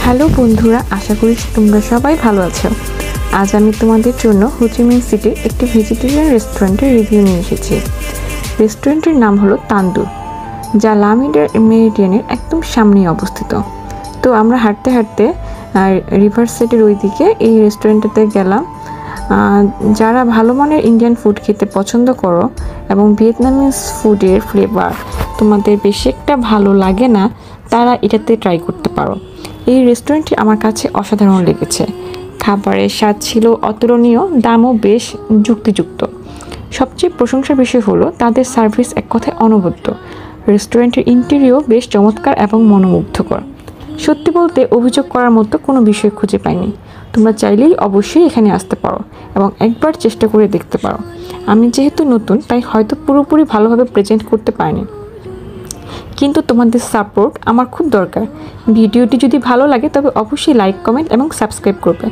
Hello বন্ধুরা, আশা করি তোমরা সবাই ভালো আছো। আজ আমি তোমাদের জন্য হোচিমিন সিটির একটি ভেজিটেরিয়ান রেস্টুরেন্টের রিভিউ নিয়ে এসেছি। রেস্টুরেন্টের নাম হলো তান্দুর, যা লা মেরিডিয়ানের একদম সামনেই অবস্থিত। তো আমরা হাঁটতে হাঁটতে রিভার সাইডের ওই দিকে এই রেস্টুরেন্টটাতে গেলাম। যারা ভালো মানের ইন্ডিয়ান ফুড খেতে পছন্দ করো এবং ভিয়েতনামিজ ফুডের ফ্লেভার তোমাদের বেশি একটা ভালো লাগে না, তারা এটাতে ট্রাই করতে পারো। এই রেস্টুরেন্টটি আমার কাছে অসাধারণ লেগেছে। খাবারের স্বাদ ছিল অতুলনীয়, দামও বেশ যুক্তিযুক্ত। সবচেয়ে প্রশংসার বিষয় হলো তাদের সার্ভিস এক কথায় অনবদ্য। রেস্টুরেন্টের ইন্টেরিয়র বেশ চমৎকার এবং মনোমুগ্ধকর। সত্যি বলতে অভিযোগ করার মতো কোনো বিষয় খুঁজে পাইনি। তোমরা চাইলেই অবশ্যই এখানে আসতে পারো এবং একবার চেষ্টা করে দেখতে পারো। আমি যেহেতু নতুন, তাই হয়তো পুরোপুরি ভালোভাবে প্রেজেন্ট করতে পারিনি, কিন্তু তোমাদের সাপোর্ট আমার খুব দরকার। ভিডিওটি যদি ভালো লাগে তবে অবশ্যই লাইক, কমেন্ট এবং সাবস্ক্রাইব করবে।